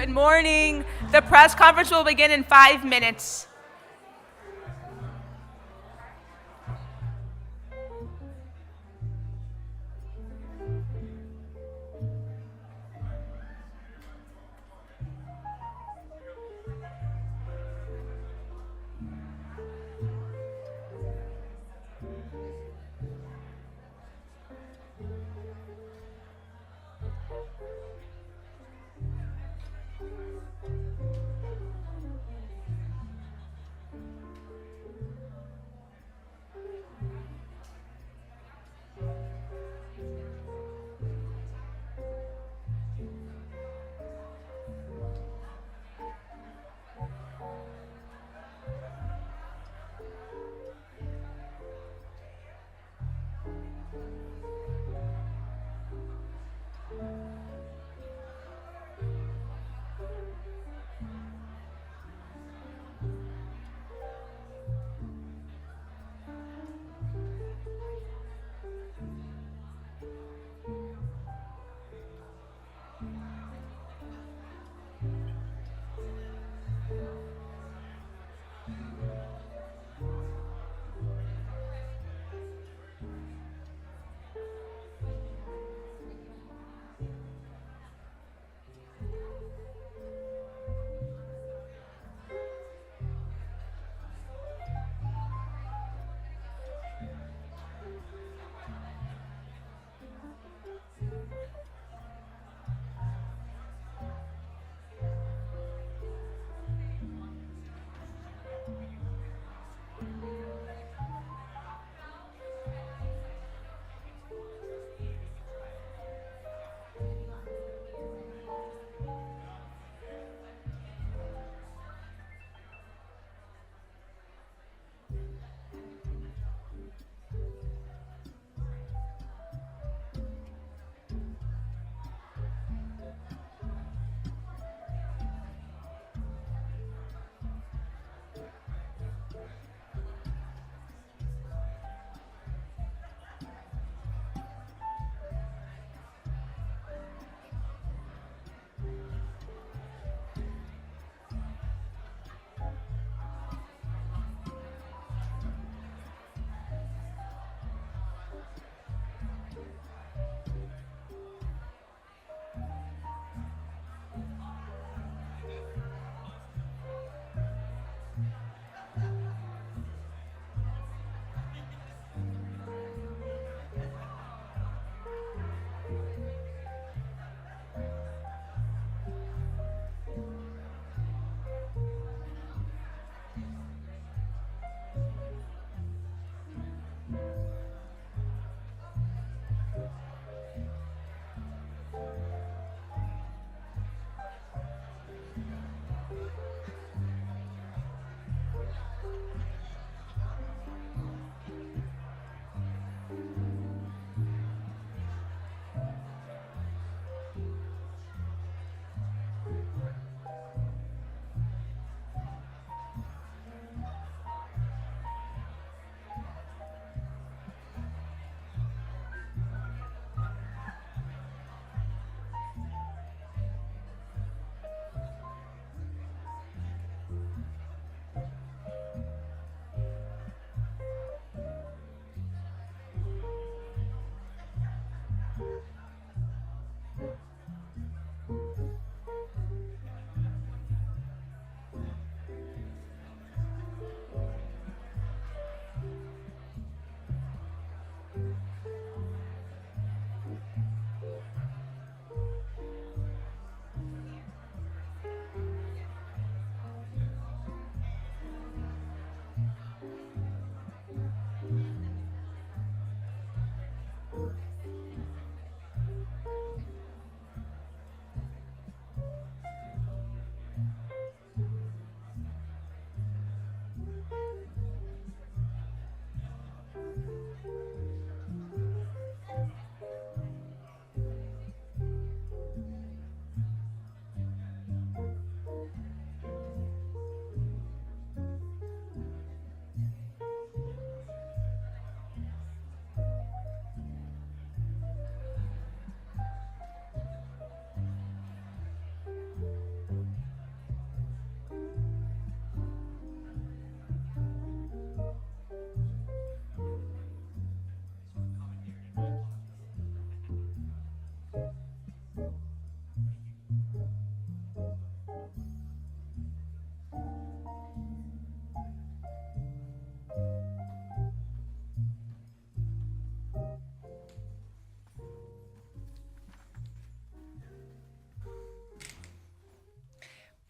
Good morning. The press conference will begin in 5 minutes.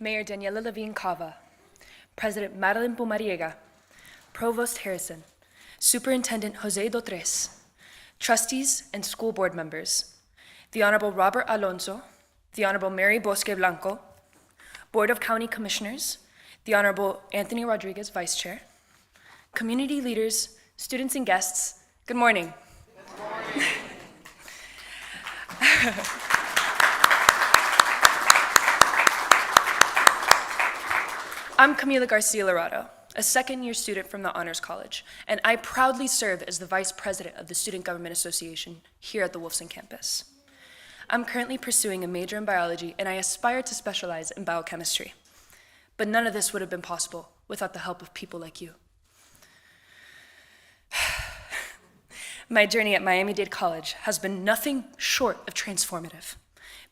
Mayor Daniela Levine Cava, President Madeline Pumariega, Provost Harrison, Superintendent Jose Dotres, trustees and school board members, the Honorable Robert Alonso, the Honorable Mary Bosque Blanco, Board of County Commissioners, the Honorable Anthony Rodriguez, Vice Chair, community leaders, students and guests, good morning. Good morning. I'm Camila Garcia Lorado, a second-year student from the Honors College, and I proudly serve as the Vice President of the Student Government Association here at the Wolfson campus. I'm currently pursuing a major in biology, and I aspire to specialize in biochemistry. But none of this would have been possible without the help of people like you. My journey at Miami-Dade College has been nothing short of transformative.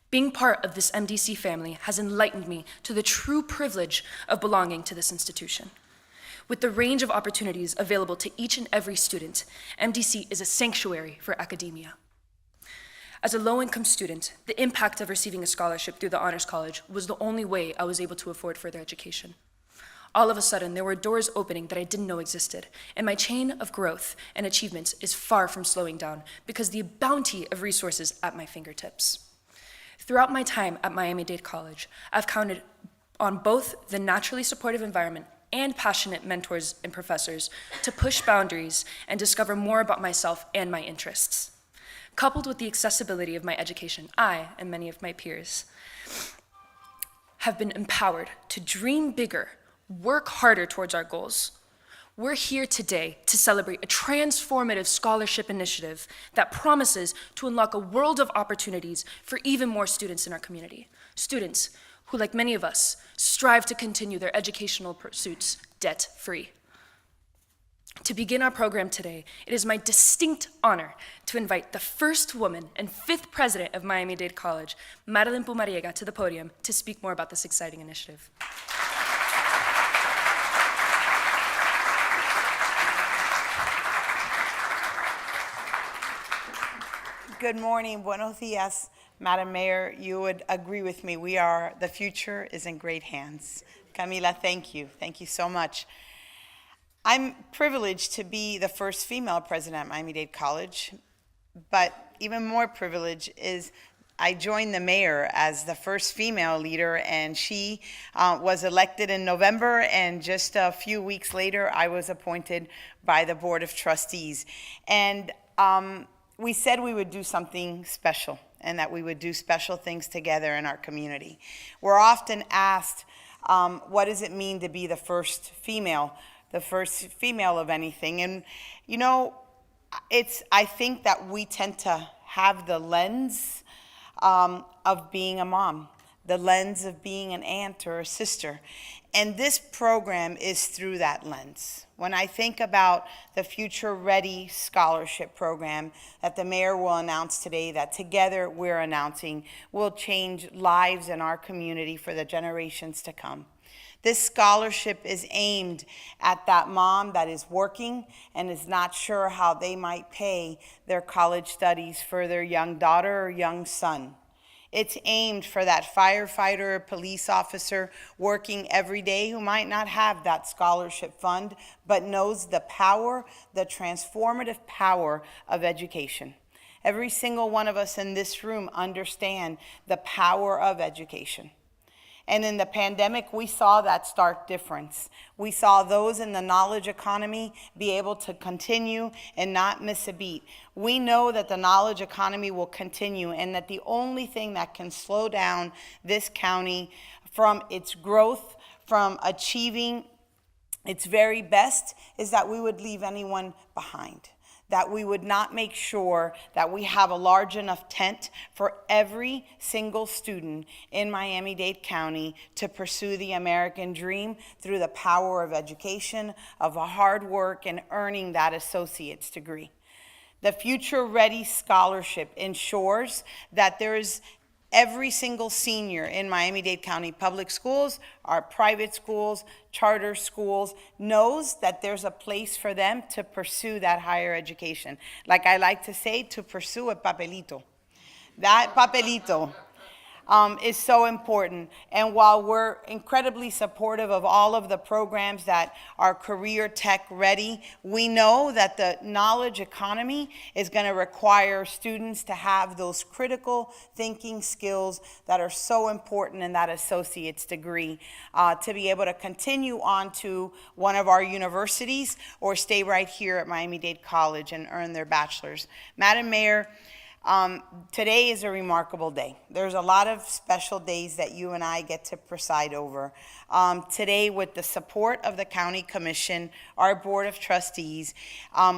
Being part of this MDC family has enlightened me to the true privilege of belonging to this institution. With the range of opportunities available to each and every student, MDC is a sanctuary for academia. As a low-income student, the impact of receiving a scholarship through the Honors College was the only way I was able to afford further education. All of a sudden, there were doors opening that I didn't know existed, and my chain of growth and achievements is far from slowing down because of the bounty of resources at my fingertips. Throughout my time at Miami-Dade College, I've counted on both the naturally supportive environment and passionate mentors and professors to push boundaries and discover more about myself and my interests. Coupled with the accessibility of my education, I, and many of my peers, have been empowered to dream bigger, work harder towards our goals. We're here today to celebrate a transformative scholarship initiative that promises to unlock a world of opportunities for even more students in our community. Students who, like many of us, strive to continue their educational pursuits debt-free. To begin our program today, it is my distinct honor to invite the first woman and fifth president of Miami-Dade College, Madeline Pumariega, to the podium to speak more about this exciting initiative. Good morning, buenos dias, Madam Mayor. You would agree with me. The future is in great hands. Camila, thank you. Thank you so much. I'm privileged to be the first female president at Miami-Dade College, but even more privilege is I joined the mayor as the first female leader, and she was elected in November, and just a few weeks later, I was appointed by the Board of Trustees. And we said we would do something special and that we would do special things together in our community. We're often asked, what does it mean to be the first female of anything? And you know, I think that we tend to have the lens of being a mom, the lens of being an aunt or a sister. And this program is through that lens. When I think about the Future Ready Scholarship Program that the mayor will announce today, that together we're announcing, will change lives in our community for the generations to come. This scholarship is aimed at that mom that is working and is not sure how they might pay their college studies for their young daughter or young son. It's aimed for that firefighter or police officer working every day who might not have that scholarship fund, but knows the power, the transformative power of education. Every single one of us in this room understand the power of education. And in the pandemic, we saw that stark difference. We saw those in the knowledge economy be able to continue and not miss a beat. We know that the knowledge economy will continue, and that the only thing that can slow down this county from its growth, from achieving its very best, is that we would leave anyone behind. That we would not make sure that we have a large enough tent for every single student in Miami-Dade County to pursue the American dream through the power of education, of hard work, and earning that associate's degree. The Future Ready Scholarship ensures that there is every single senior in Miami-Dade County Public Schools, our private schools, charter schools, knows that there's a place for them to pursue that higher education. Like I like to say, to pursue a papelito. That papelito. is so important. And while we're incredibly supportive of all of the programs that are career tech ready, we know that the knowledge economy is going to require students to have those critical thinking skills that are so important in that associate's degree, to be able to continue on to one of our universities or stay right here at Miami-Dade College and earn their bachelor's. Madam Mayor, today is a remarkable day. There's a lot of special days that you and I get to preside over. Today, with the support of the County Commission, our Board of Trustees,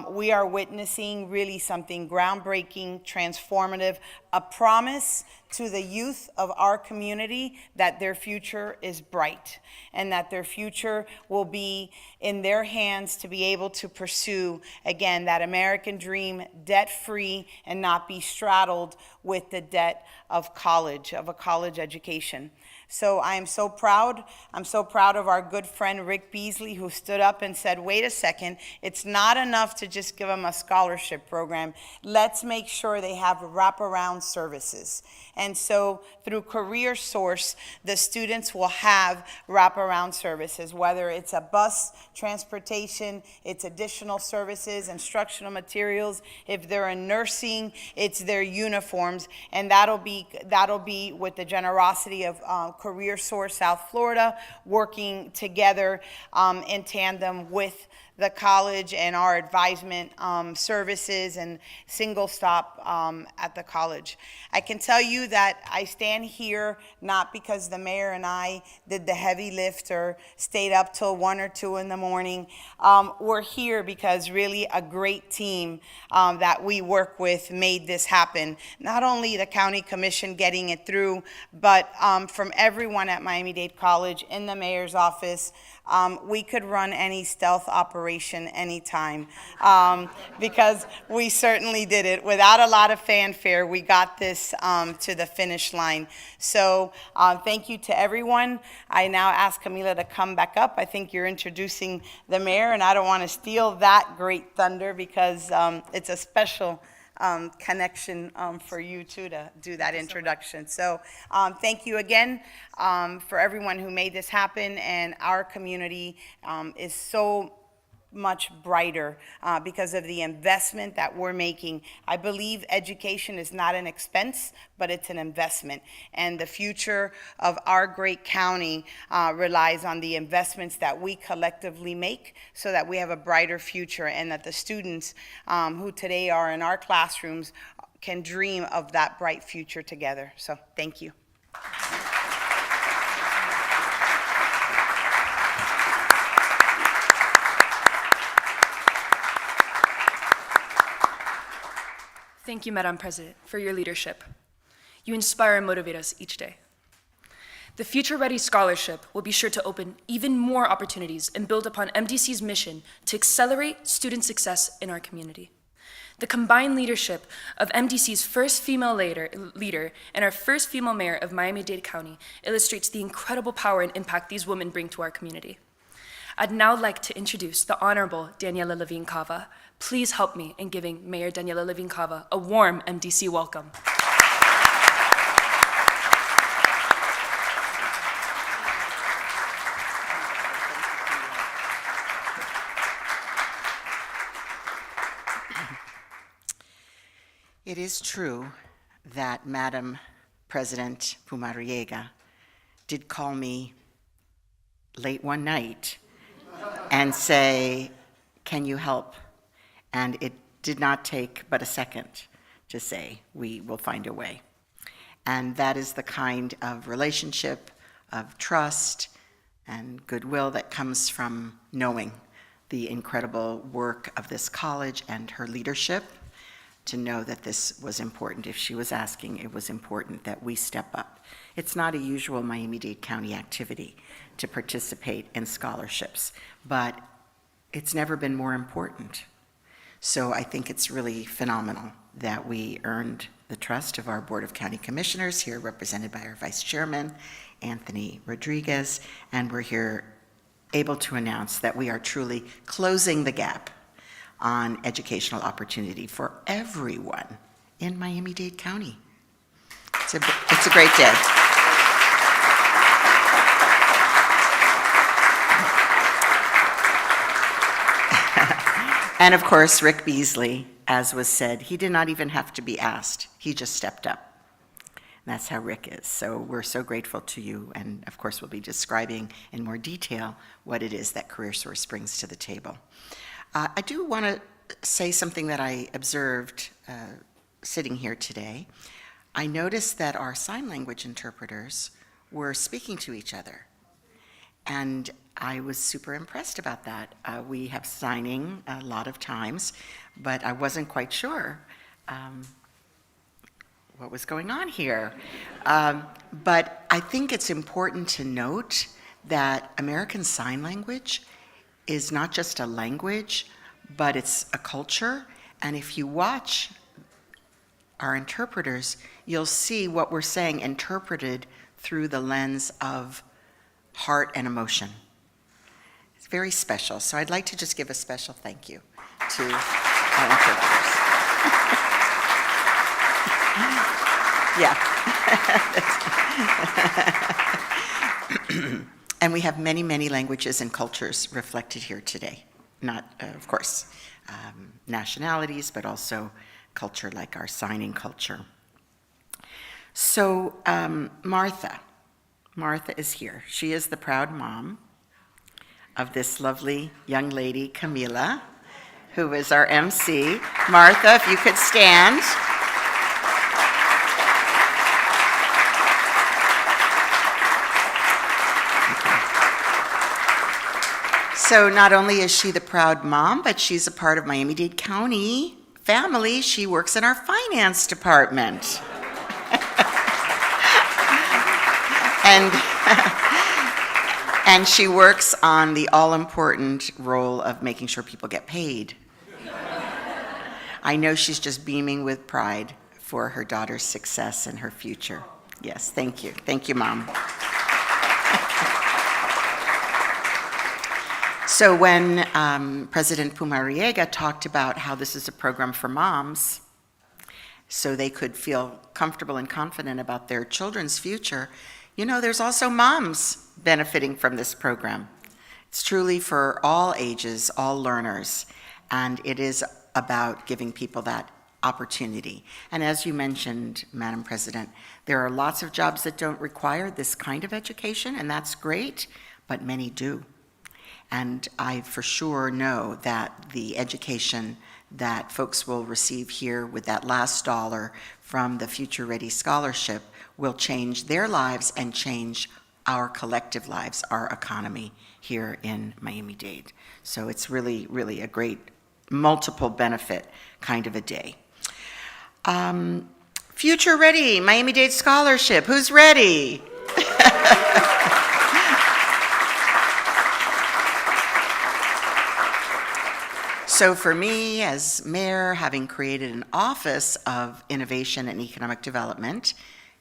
we are witnessing really something groundbreaking, transformative, a promise to the youth of our community that their future is bright and that their future will be in their hands to be able to pursue, again, that American dream, debt-free, and not be straddled with the debt of college, of a college education. So I am so proud. I'm so proud of our good friend Rick Beasley, who stood up and said, wait a second, it's not enough to just give them a scholarship program. Let's make sure they have wraparound services. And so through Career Source, the students will have wraparound services, whether it's a bus transportation, it's additional services, instructional materials. If they're in nursing, it's their uniforms. And that'll be with the generosity of Career Source South Florida, working together in tandem with the college and our advisement services and single stop at the college. I can tell you that I stand here not because the mayor and I did the heavy lift or stayed up till 1 or 2 in the morning. We're here because really a great team that we work with made this happen. Not only the County Commission getting it through, but from everyone at Miami-Dade College, in the mayor's office. We could run any stealth operation anytime because we certainly did it. Without a lot of fanfare, we got this to the finish line. So thank you to everyone. I now ask Camila to come back up. I think you're introducing the mayor, and I don't want to steal that great thunder because it's a special connection for you too to do that introduction. So thank you again for everyone who made this happen, and our community is so much brighter because of the investment that we're making. I believe education is not an expense, but it's an investment. And the future of our great county relies on the investments that we collectively make so that we have a brighter future and that the students who today are in our classrooms can dream of that bright future together. So thank you. Thank you, Madam President, for your leadership. You inspire and motivate us each day. The Future Ready Scholarship will be sure to open even more opportunities and build upon MDC's mission to accelerate student success in our community. The combined leadership of MDC's first female leader and our first female mayor of Miami-Dade County illustrates the incredible power and impact these women bring to our community. I'd now like to introduce the Honorable Daniela Levine Cava. Please help me in giving Mayor Daniela Levine Cava a warm MDC welcome. It is true that Madam President Pumariega did call me late one night and say, can you help? And it did not take but a second to say, we will find a way. And that is the kind of relationship of trust and goodwill that comes from knowing the incredible work of this college and her leadership, to know that this was important. If she was asking, it was important that we step up. It's not a usual Miami-Dade County activity to participate in scholarships, but it's never been more important. So I think it's really phenomenal that we earned the trust of our Board of County Commissioners, here represented by our Vice Chairman, Anthony Rodriguez, and we're here able to announce that we are truly closing the gap on educational opportunity for everyone in Miami-Dade County. It's a great day. And of course, Rick Beasley, as was said, he did not even have to be asked. He just stepped up. And that's how Rick is. So we're so grateful to you. And of course, we'll be describing in more detail what it is that CareerSource brings to the table. I do want to say something that I observed sitting here today. I noticed that our sign language interpreters were speaking to each other. And I was super impressed about that. We have signing a lot of times, but I wasn't quite sure what was going on here. But I think it's important to note that American Sign Language is not just a language, but it's a culture. And if you watch our interpreters, you'll see what we're saying interpreted through the lens of heart and emotion. It's very special. So I'd like to just give a special thank you to our interpreters. Yeah. And we have many, many languages and cultures reflected here today. Not, of course, nationalities, but also culture like our signing culture. So Martha is here. She is the proud mom of this lovely young lady, Camila, who is our MC. Martha, if you could stand. So not only is she the proud mom, but she's a part of Miami-Dade County family. She works in our finance department. And she works on the all-important role of making sure people get paid. I know she's just beaming with pride for her daughter's success and her future. Yes, thank you. Thank you, Mom. So when President Pumariega talked about how this is a program for moms, so they could feel comfortable and confident about their children's future, you know, there's also moms benefiting from this program. It's truly for all ages, all learners, and it is about giving people that opportunity. And as you mentioned, Madam President, there are lots of jobs that don't require this kind of education, and that's great, but many do. And I for sure know that the education that folks will receive here with that last dollar from the Future Ready Scholarship will change their lives and change our collective lives, our economy here in Miami-Dade. So it's really, really a great multiple benefit kind of a day. Future Ready, Miami-Dade Scholarship, who's ready? So for me, as mayor, having created an Office of Innovation and Economic Development,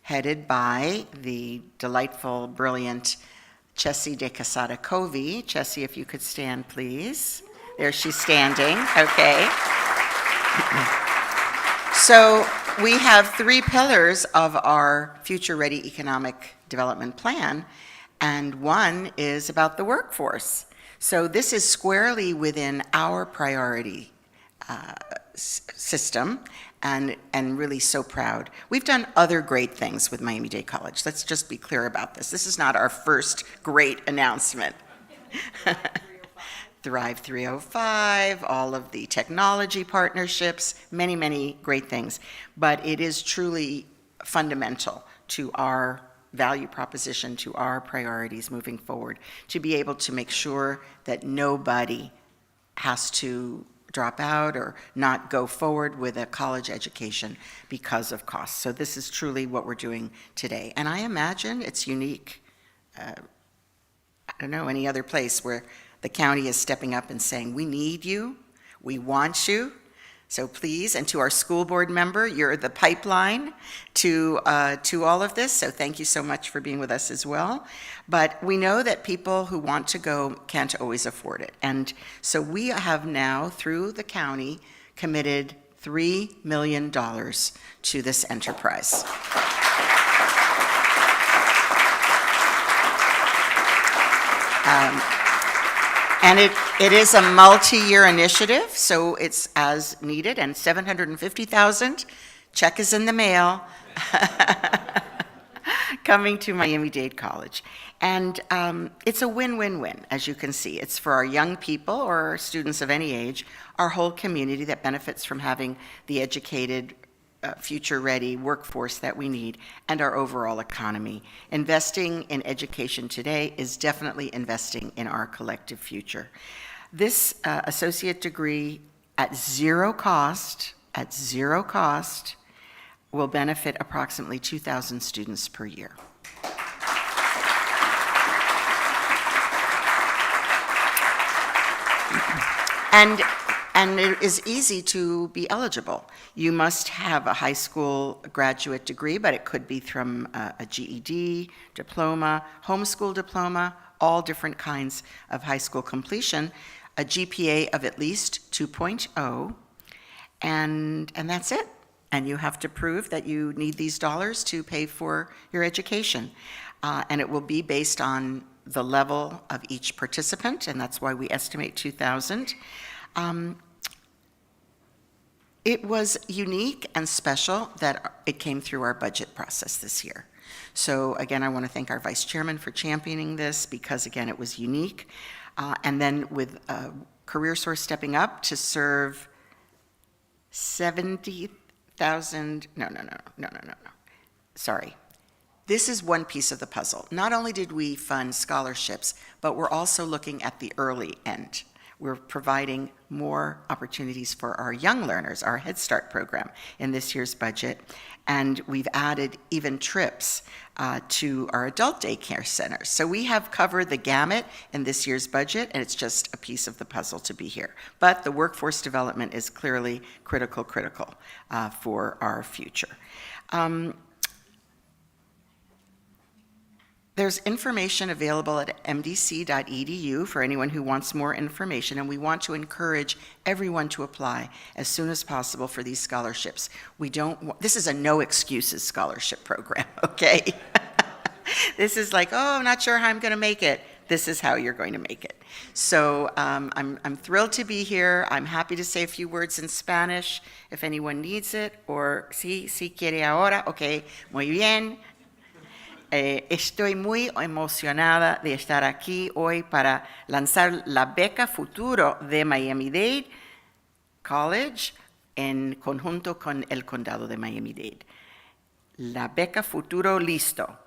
headed by the delightful, brilliant Chessie de Casada Covey. Chessie, if you could stand, please. There she's standing, okay. So we have 3 pillars of our Future Ready Economic Development Plan, and one is about the workforce. So this is squarely within our priority system, and really so proud. We've done other great things with Miami-Dade College. Let's just be clear about this. This is not our first great announcement. Thrive 305, all of the technology partnerships, many, many great things. But it is truly fundamental to our value proposition, to our priorities moving forward, to be able to make sure that nobody has to drop out or not go forward with a college education because of costs. So this is truly what we're doing today. And I imagine it's unique. I don't know any other place where the county is stepping up and saying, we need you, we want you. So please, and to our school board member, you're the pipeline to all of this, so thank you so much for being with us as well. But we know that people who want to go can't always afford it. And so we have now, through the county, committed $3 million to this enterprise. And it is a multi-year initiative, so it's as needed, and $750,000, check is in the mail, coming to Miami-Dade College. And it's a win-win-win, as you can see. It's for our young people or students of any age, our whole community that benefits from having the educated, future-ready workforce that we need, and our overall economy. Investing in education today is definitely investing in our collective future. This associate degree at zero cost, will benefit approximately 2,000 students per year. And it is easy to be eligible. You must have a high school graduate degree, but it could be from a GED, diploma, homeschool diploma, all different kinds of high school completion, a GPA of at least 2.0, and that's it. And you have to prove that you need these dollars to pay for your education. And it will be based on the level of each participant, and that's why we estimate 2,000. It was unique and special that it came through our budget process this year. So again, I want to thank our vice chairman for championing this because, again, it was unique. And then with CareerSource stepping up to serve 70,000, no. Sorry. This is one piece of the puzzle. Not only did we fund scholarships, but we're also looking at the early end. We're providing more opportunities for our young learners, our Head Start program in this year's budget. And we've added even trips to our adult daycare centers. So we have covered the gamut in this year's budget, and it's just a piece of the puzzle to be here. But the workforce development is clearly critical for our future. There's information available at mdc.edu for anyone who wants more information, and we want to encourage everyone to apply as soon as possible for these scholarships. This is a no excuses scholarship program, okay? This is like, oh, I'm not sure how I'm going to make it. This is how you're going to make it. So I'm thrilled to be here. I'm happy to say a few words in Spanish if anyone needs it, or si quiere ahora, okay, muy bien. Estoy muy emocionada de estar aquí hoy para lanzar la beca Futuro de Miami-Dade College en conjunto con el Condado de Miami-Dade. La beca Futuro listo.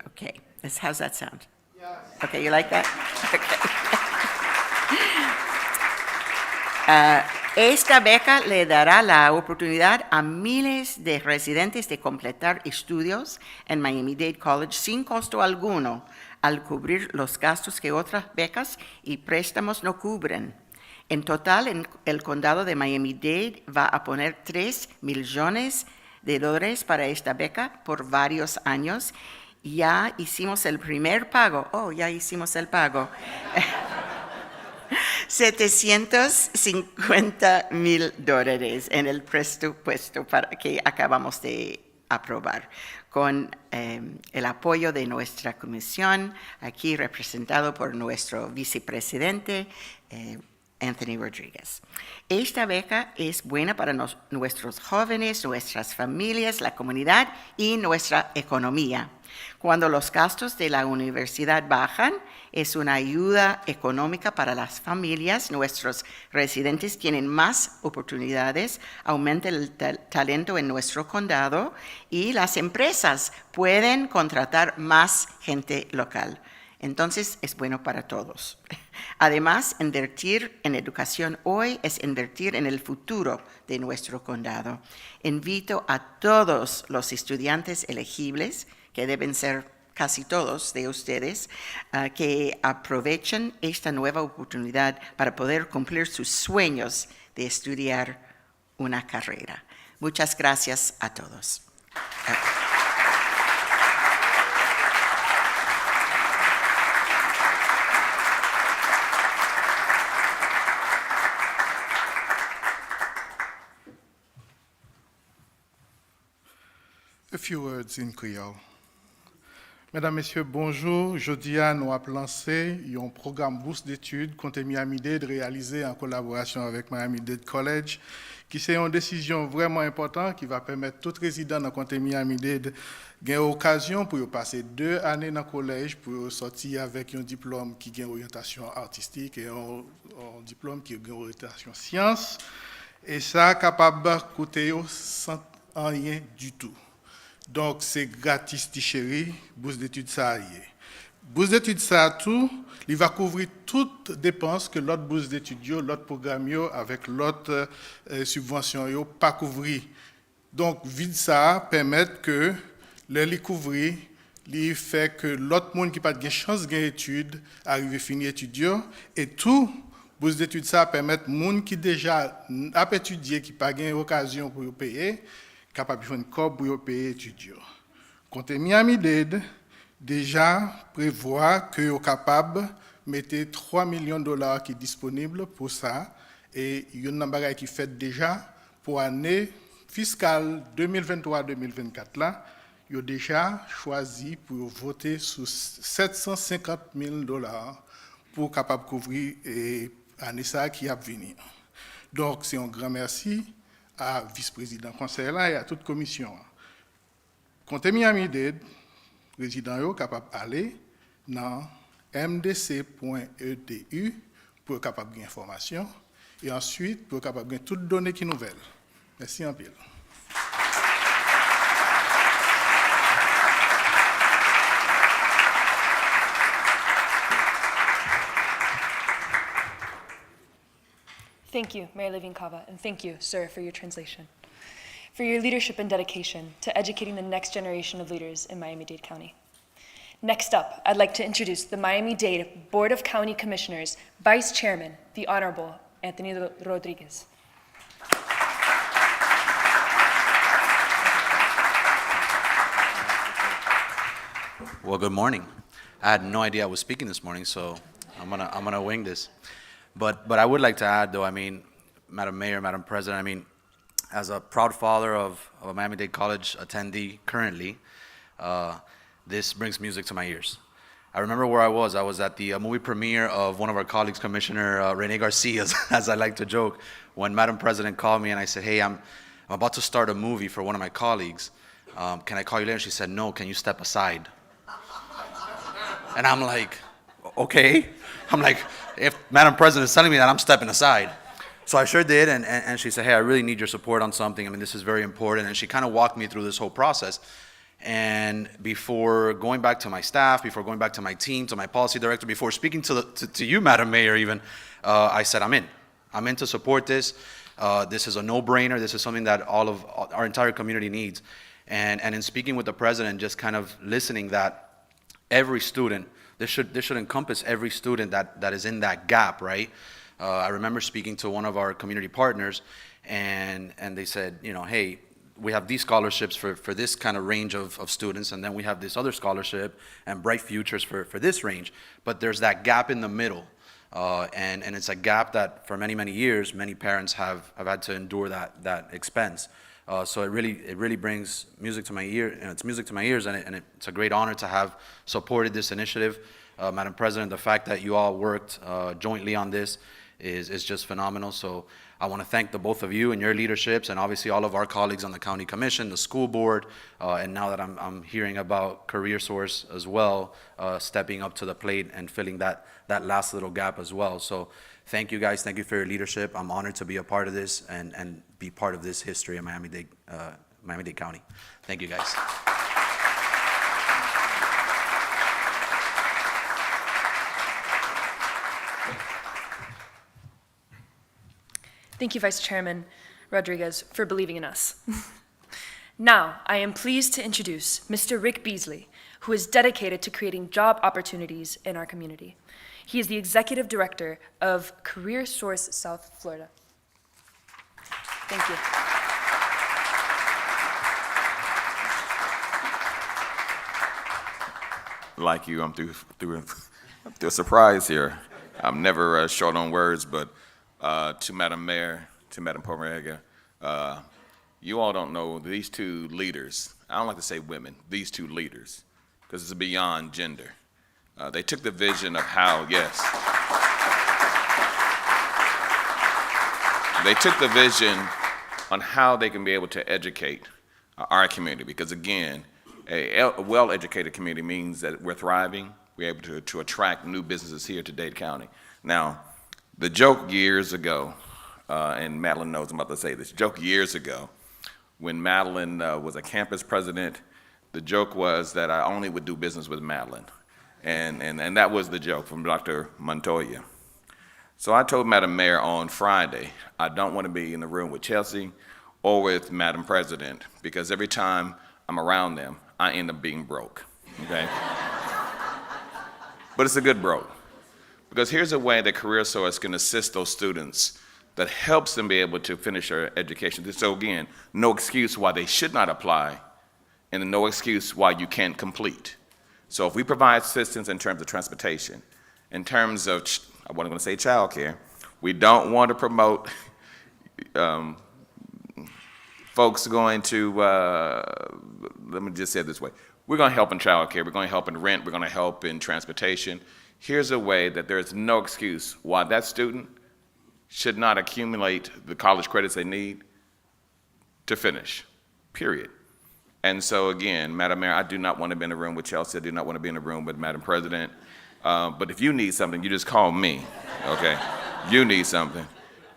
Okay, how's that sound? Yes. Okay, you like that? Okay. Esta beca le dará la oportunidad a miles de residentes de completar estudios en Miami-Dade College sin costo alguno, al cubrir los gastos que otras becas y préstamos no cubren. En total, el condado de Miami-Dade va a poner $3 millones para esta beca por varios años. Ya hicimos el primer pago. Oh, ya hicimos el pago. $750,000 en el presupuesto que acabamos de aprobar, con el apoyo de nuestra comisión, aquí representado por nuestro vicepresidente, Anthony Rodríguez. Esta beca es buena para nuestros jóvenes, nuestras familias, la comunidad y nuestra economía. Cuando los gastos de la universidad bajan, es una ayuda económica para las familias. Nuestros residentes tienen más oportunidades, aumenta el talento en nuestro condado y las empresas pueden contratar más gente local. Entonces, es bueno para todos. Además, invertir en educación hoy es invertir en el futuro de nuestro condado. Invito a todos los estudiantes elegibles, que deben ser casi todos de ustedes, que aprovechen esta nueva oportunidad para poder cumplir sus sueños de estudiar una carrera. Muchas gracias a todos. A few words in Creole. Mesdames, Messieurs, bonjour. Jeudi, nous avons lancé un programme bourse d'études contre Miami-Dade réalisé en collaboration avec Miami-Dade College, qui c'est une décision vraiment importante qui va permettre à tout résident dans le comté Miami-Dade d'avoir l'occasion pour passer 2 années dans le collège pour sortir avec un diplôme qui a une orientation artistique et un diplôme qui a une orientation science. Et ça capable de coûter sans rien du tout. Donc, c'est gratis, chéri, bourse d'études ça y est. Bourse d'études ça tout, il va couvrir toutes dépenses que l'autre bourse d'études, l'autre programme avec l'autre subvention pas couvrir. Donc, vide ça permet que les couvrir, il fait que l'autre monde qui n'a pas de chance de études arrive à finir étudiant et tout bourse d'études ça permet aux gens qui déjà a étudié qui pas gain occasion pour payer capable de faire une corps pour payer étudiants. Comté Miami-Dade déjà prévoit que est capable de mettre $3 millions qui sont disponibles pour ça et il y a une bagage qui fait déjà pour l'année fiscale 2023-2024 là, il a déjà choisi pour voter sur $750 000 pour capable couvrir l'année ça qui a venir. Donc c'est un grand merci à vice-président conseil et à toute commission. Comté Miami-Dade, président est capable d'aller dans mdc.edu pour capable de information et ensuite pour capable de toutes données qui nouvelles. Merci en pile. Thank you, Mayor Living-Cava, and thank you, sir, for your translation, for your leadership and dedication to educating the next generation of leaders in Miami-Dade County. Next up, I'd like to introduce the Miami-Dade Board of County Commissioners Vice Chairman, the Honorable Anthony Rodriguez. Well, good morning. I had no idea I was speaking this morning, so I'm gonna wing this. But I would like to add, though, I mean, Madam Mayor, Madam President, I mean, as a proud father of a Miami-Dade College attendee currently, this brings music to my ears. I remember where I was at the movie premiere of one of our colleagues, Commissioner Rene Garcia, as I like to joke, when Madam President called me and I said, hey, I'm about to start a movie for one of my colleagues. Can I call you later? She said, no, can you step aside? And I'm like, okay. I'm like, if Madam President is telling me that, I'm stepping aside. So I sure did, and she said, hey, I really need your support on something. I mean, this is very important. And she kind of walked me through this whole process. And before going back to my staff, before going back to my team, to my policy director, before speaking to you, Madam Mayor, even, I said, I'm in. I'm in to support this. This is a no-brainer. This is something that all of our entire community needs. And in speaking with the president, just kind of listening that every student, this should encompass every student that is in that gap, right? I remember speaking to one of our community partners, and they said, you know, hey, we have these scholarships for this kind of range of students, and then we have this other scholarship and Bright Futures for this range. But there's that gap in the middle, and it's a gap that for many, many years, many parents have had to endure that expense. So it really brings music to my ear, and it's music to my ears, and it's a great honor to have supported this initiative. Madam President, the fact that you all worked jointly on this is just phenomenal. So I want to thank the both of you and your leaderships, and obviously all of our colleagues on the county commission, the school board, and now that I'm hearing about CareerSource as well, stepping up to the plate and filling that last little gap as well. So thank you guys. Thank you for your leadership. I'm honored to be a part of this and be part of this history of Miami-Dade County. Thank you guys. Thank you, Vice Chairman Rodriguez, for believing in us. Now, I am pleased to introduce Mr. Rick Beasley, who is dedicated to creating job opportunities in our community. He is the Executive Director of CareerSource South Florida. Thank you. Like you, I'm through a surprise here. I'm never short on words, but to Madam Mayor, to Madam Pomerega, you all don't know these two leaders. I don't like to say women, these two leaders. because it's beyond gender. They took the vision of how, yes. They took the vision on how they can be able to educate our community, because again, a well-educated community means that we're thriving, we're able to attract new businesses here to Dade County. Now, the joke years ago, and Madeline knows I'm about to say this, joke years ago, when Madeline was a campus president, the joke was that I only would do business with Madeline. And that was the joke from Dr. Montoya. So I told Madam Mayor on Friday, I don't want to be in the room with Chelsea or with Madam President, because every time I'm around them, I end up being broke, okay? But it's a good broke, because here's a way that CareerSource can assist those students that helps them be able to finish their education. So again, no excuse why they should not apply, and no excuse why you can't complete. So if we provide assistance in terms of transportation, in terms of, I wasn't going to say childcare, we don't want to promote folks going to, let me just say it this way, we're going to help in childcare, we're going to help in rent, we're going to help in transportation. Here's a way that there's no excuse why that student should not accumulate the college credits they need to finish, period. And so again, Madam Mayor, I do not want to be in a room with Chelsea, I do not want to be in a room with Madam President, but if you need something, you just call me, okay? You need something,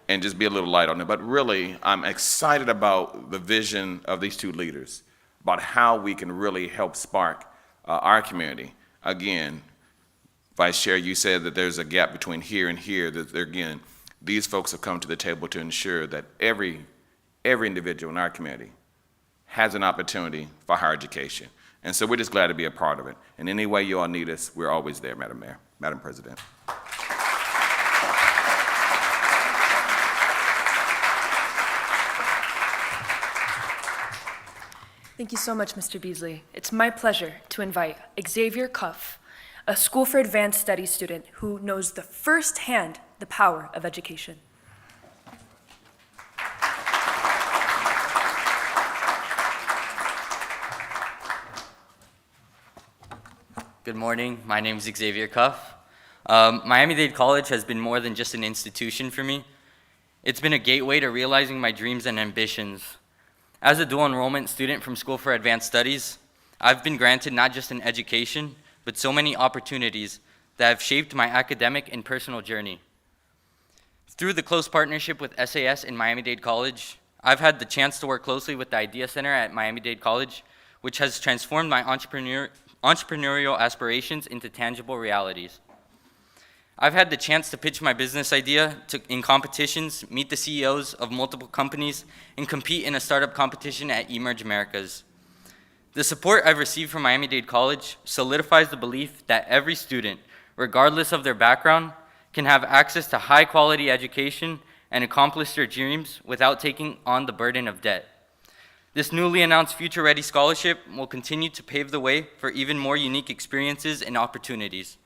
and just be a little light on it. But really, I'm excited about the vision of these two leaders, about how we can really help spark our community. Again, Vice Chair, you said that there's a gap between here and here, that again, these folks have come to the table to ensure that every individual in our community has an opportunity for higher education. And so we're just glad to be a part of it. In any way you all need us, we're always there, Madam Mayor, Madam President. Thank you so much, Mr. Beasley. It's my pleasure to invite Xavier Cuff, a School for Advanced Studies student who knows firsthand the power of education. Good morning, my name is Xavier Cuff. Miami-Dade College has been more than just an institution for me. It's been a gateway to realizing my dreams and ambitions. As a dual enrollment student from School for Advanced Studies, I've been granted not just an education, but so many opportunities that have shaped my academic and personal journey. Through the close partnership with SAS and Miami-Dade College, I've had the chance to work closely with the Idea Center at Miami-Dade College, which has transformed my entrepreneurial aspirations into tangible realities. I've had the chance to pitch my business idea in competitions, meet the CEOs of multiple companies, and compete in a startup competition at Emerge Americas. The support I've received from Miami-Dade College solidifies the belief that every student, regardless of their background, can have access to high-quality education and accomplish their dreams without taking on the burden of debt. This newly announced Future Ready Scholarship will continue to pave the way for even more unique experiences and opportunities,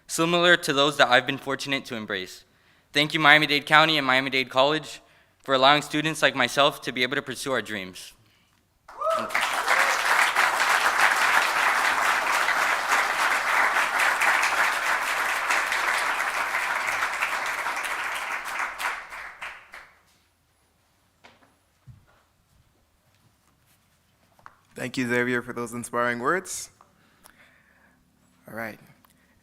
similar to those that I've been fortunate to embrace. Thank you, Miami-Dade County and Miami-Dade College, for allowing students like myself to be able to pursue our dreams. Thank you. Thank you, Xavier, for those inspiring words. All right.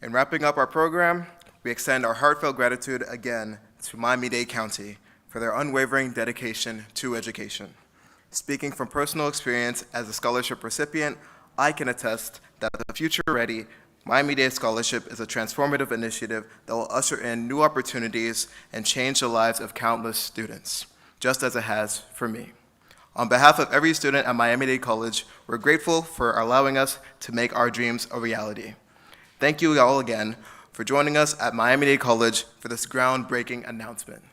In wrapping up our program, we extend our heartfelt gratitude again to Miami-Dade County for their unwavering dedication to education. Speaking from personal experience as a scholarship recipient, I can attest that the Future Ready Miami-Dade Scholarship is a transformative initiative that will usher in new opportunities and change the lives of countless students, just as it has for me. On behalf of every student at Miami-Dade College, we're grateful for allowing us to make our dreams a reality. Thank you all again for joining us at Miami-Dade College for this groundbreaking announcement.